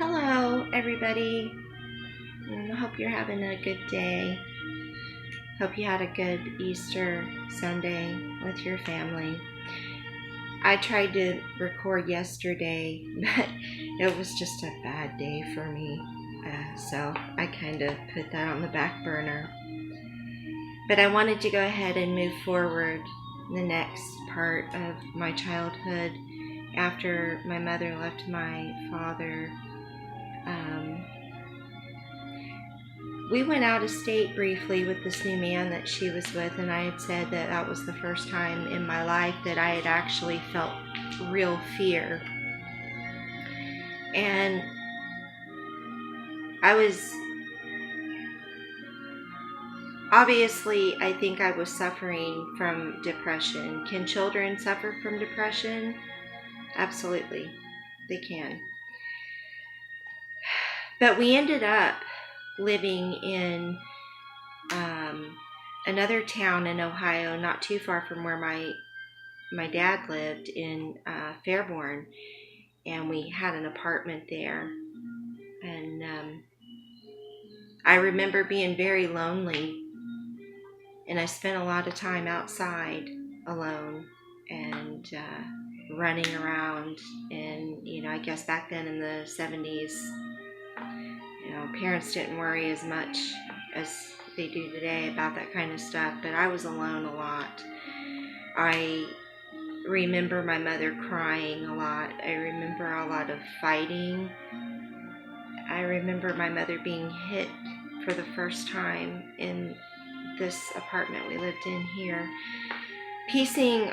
Hello, everybody. I hope you're having a good day. Hope you had a good Easter Sunday with your family. I tried to record yesterday, but it was just a bad day for me. So I kind of put that on the back burner. But I wanted to go ahead and move forward the next part of my childhood after my mother left my father. We went out of state briefly with this new man that she was with, and I had said that that was the first time in my life that I had actually felt real fear. And obviously, I think I was suffering from depression. Can children suffer from depression? Absolutely, they can. But we ended up living in another town in Ohio, not too far from where my dad lived, in Fairborn, and we had an apartment there. And I remember being very lonely, and I spent a lot of time outside alone and running around. And I guess back then in the 70s, parents didn't worry as much as they do today about that kind of stuff, but I was alone a lot. I remember my mother crying a lot. I remember a lot of fighting. I remember my mother being hit for the first time in this apartment we lived in here. Piecing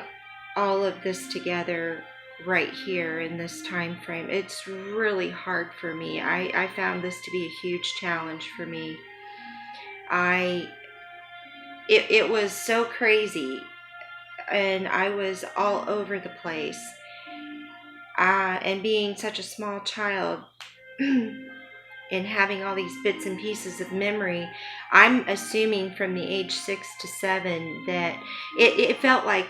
all of this together right here in this time frame, it's really hard for me. I found this to be a huge challenge for me. It was so crazy, and I was all over the place. And being such a small child and having all these bits and pieces of memory, I'm assuming from the age 6 to 7 that it felt like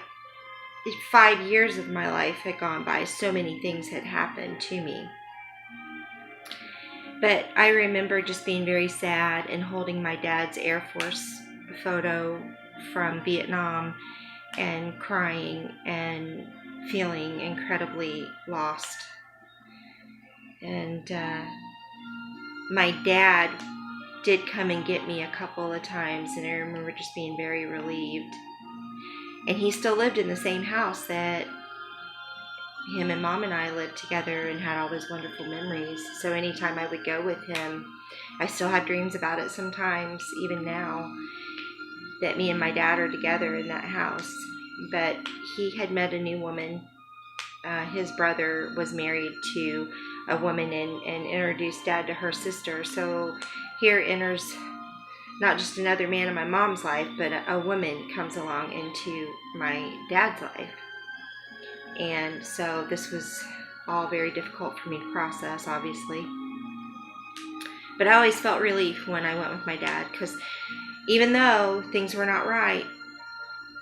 5 years of my life had gone by. So many things had happened to me. But I remember just being very sad and holding my dad's Air Force photo from Vietnam and crying and feeling incredibly lost. And my dad did come and get me a couple of times, and I remember just being very relieved. And he still lived in the same house that him and Mom and I lived together and had all those wonderful memories. So anytime I would go with him, I still have dreams about it sometimes, even now, that me and my dad are together in that house. But he had met a new woman. His brother was married to a woman and introduced Dad to her sister. So here enters not just another man in my mom's life, but a woman comes along into my dad's life. And so this was all very difficult for me to process, obviously. But I always felt relief when I went with my dad, because even though things were not right,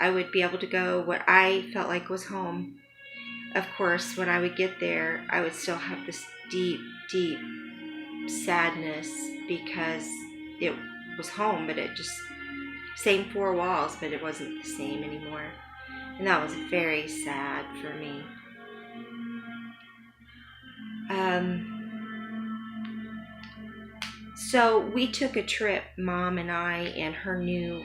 I would be able to go what I felt like was home. Of course, when I would get there, I would still have this deep, deep sadness, because it was home, but it just, same four walls, but it wasn't the same anymore. And that was very sad for me. So we took a trip, Mom and I and her new,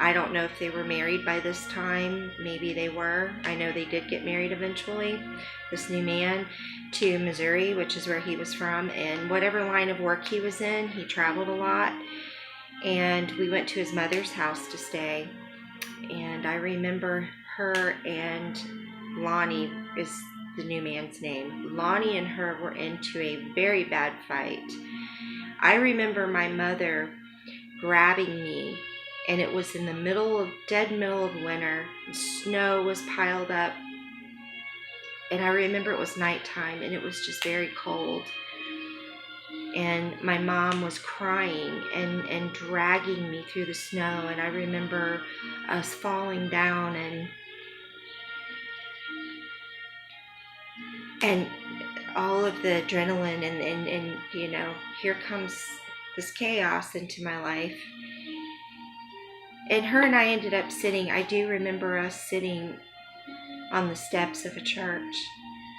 I don't know if they were married by this time. Maybe they were. I know they did get married eventually, this new man, to Missouri, which is where he was from. And whatever line of work he was in, he traveled a lot. And we went to his mother's house to stay. And I remember her and Lonnie is the new man's name. Lonnie and her were into a very bad fight. I remember my mother grabbing me, and it was in the dead middle of winter. Snow was piled up, and I remember it was nighttime, and it was just very cold. And my mom was crying and dragging me through the snow, and I remember us falling down and all of the adrenaline and here comes this chaos into my life. And her and I ended up sitting, I do remember us sitting on the steps of a church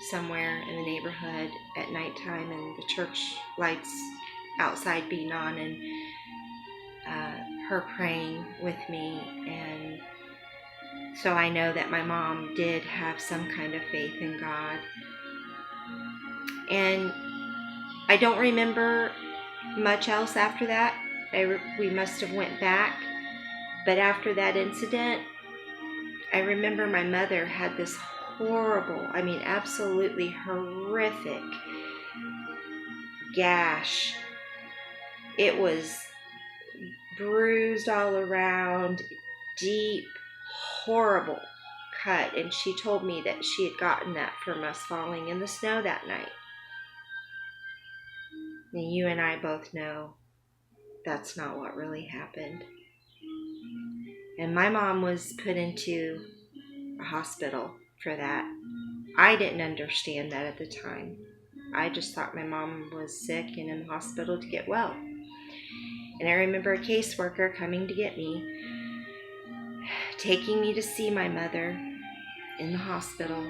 somewhere in the neighborhood at nighttime, and the church lights outside being on, and her praying with me. And so I know that my mom did have some kind of faith in God. And I don't remember much else after that. We must have went back. But after that incident, I remember my mother had this horrible, absolutely horrific gash. It was bruised all around, deep, horrible cut. And she told me that she had gotten that from us falling in the snow that night. And you and I both know that's not what really happened. And my mom was put into a hospital for that. I didn't understand that at the time. I just thought my mom was sick and in the hospital to get well. And I remember a caseworker coming to get me, taking me to see my mother in the hospital.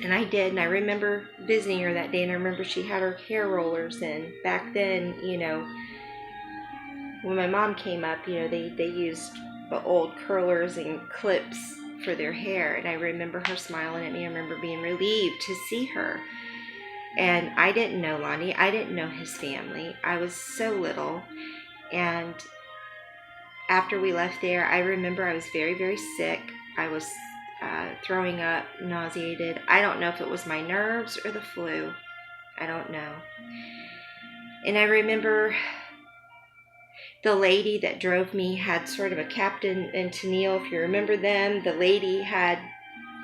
And I did, and I remember visiting her that day, and I remember she had her hair rollers in. Back then, when my mom came up, they used the old curlers and clips for their hair. And I remember her smiling at me. I remember being relieved to see her. And I didn't know Lonnie. I didn't know his family. I was so little. And after we left there, I remember I was very, very sick. I was throwing up, nauseated. I don't know if it was my nerves or the flu. I don't know. And I remember the lady that drove me had sort of a Captain and Tennille, if you remember them. The lady had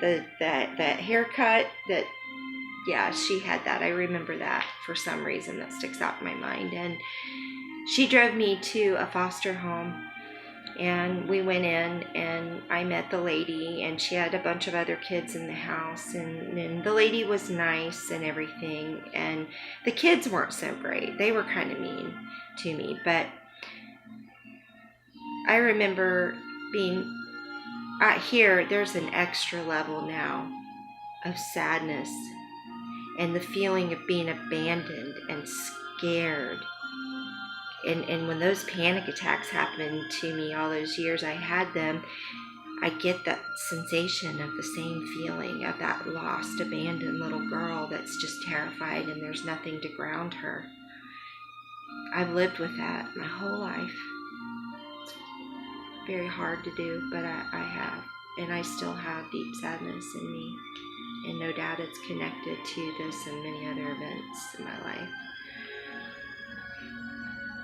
that haircut that, yeah, she had that. I remember that for some reason. That sticks out in my mind. And she drove me to a foster home. And we went in, and I met the lady, and she had a bunch of other kids in the house, and the lady was nice and everything, and the kids weren't so great. They were kind of mean to me, but I remember being here. There's an extra level now of sadness and the feeling of being abandoned and scared. And when those panic attacks happened to me all those years I had them, I get that sensation of the same feeling of that lost, abandoned little girl that's just terrified and there's nothing to ground her. I've lived with that my whole life. It's very hard to do, but I have. And I still have deep sadness in me. And no doubt it's connected to this and many other events in my life.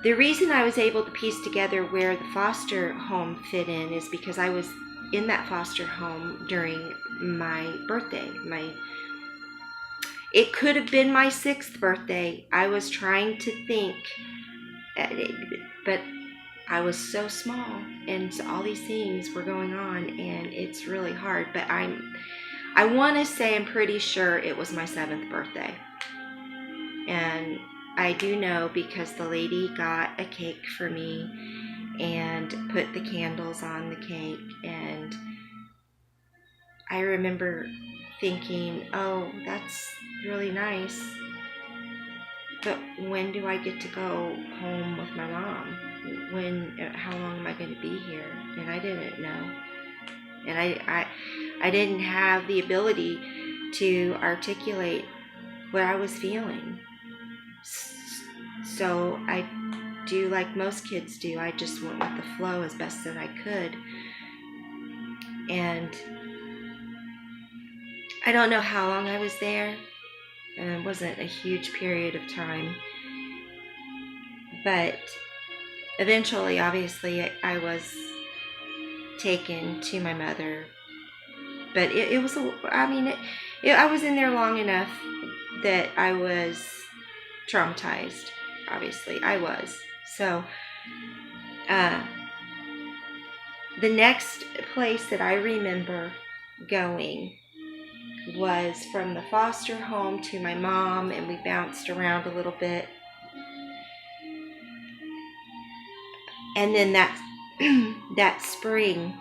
The reason I was able to piece together where the foster home fit in is because I was in that foster home during my birthday. It could have been my 6th birthday. I was trying to think, but I was so small, and so all these things were going on, and it's really hard. But I want to say I'm pretty sure it was my 7th birthday. And I do know because the lady got a cake for me and put the candles on the cake, and I remember thinking, oh, that's really nice, but when do I get to go home with my mom? How long am I going to be here? And I didn't know. And I didn't have the ability to articulate what I was feeling. So I do like most kids do. I just went with the flow as best that I could. And I don't know how long I was there. It wasn't a huge period of time. But eventually, obviously, I was taken to my mother. But I was in there long enough that I was traumatized. Obviously, I was. So, the next place that I remember going was from the foster home to my mom, and we bounced around a little bit. And then that spring,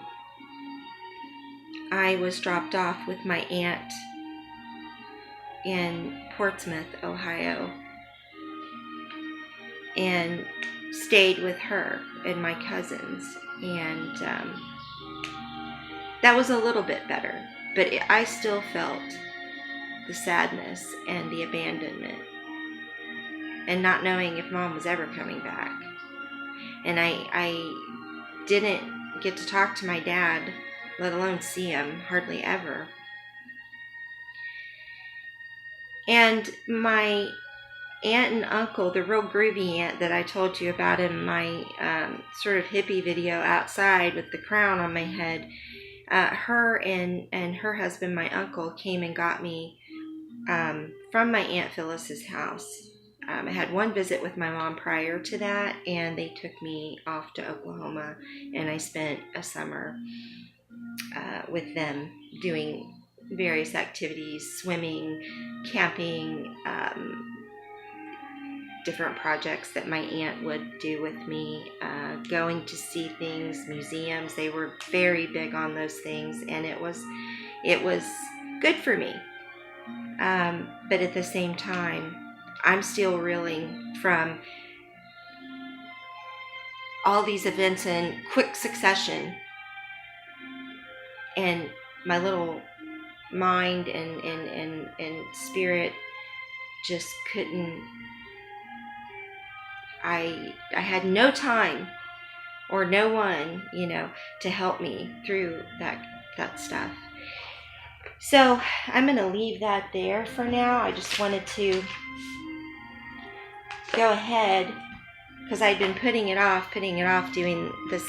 I was dropped off with my aunt in Portsmouth, Ohio, and stayed with her and my cousins. And that was a little bit better, but I still felt the sadness and the abandonment and not knowing if Mom was ever coming back. And I didn't get to talk to my dad, let alone see him, hardly ever. And my aunt and uncle, the real groovy aunt that I told you about in my sort of hippie video outside with the crown on my head, her and her husband, my uncle, came and got me from my Aunt Phyllis's house. I had one visit with my mom prior to that, and they took me off to Oklahoma, and I spent a summer with them doing various activities, swimming, camping, different projects that my aunt would do with me, going to see things, museums. They were very big on those things, and it was good for me. But at the same time, I'm still reeling from all these events in quick succession, and my little mind and spirit just couldn't. I had no time or no one, to help me through that stuff. So I'm going to leave that there for now. I just wanted to go ahead, because I'd been putting it off doing this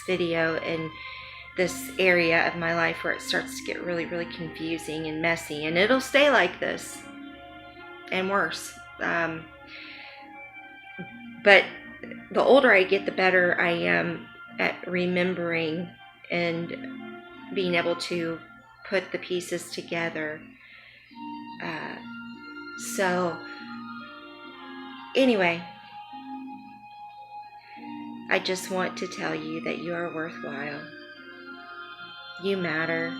video in this area of my life where it starts to get really, really confusing and messy, and it'll stay like this and worse. But the older I get, the better I am at remembering and being able to put the pieces together. So anyway, I just want to tell you that you are worthwhile. You matter.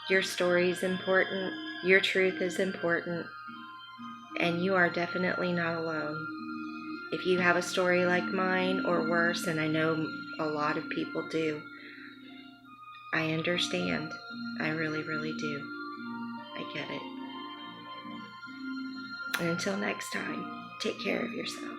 Your story is important. Your truth is important. And you are definitely not alone. If you have a story like mine or worse, and I know a lot of people do, I understand. I really, really do. I get it. And until next time, take care of yourself.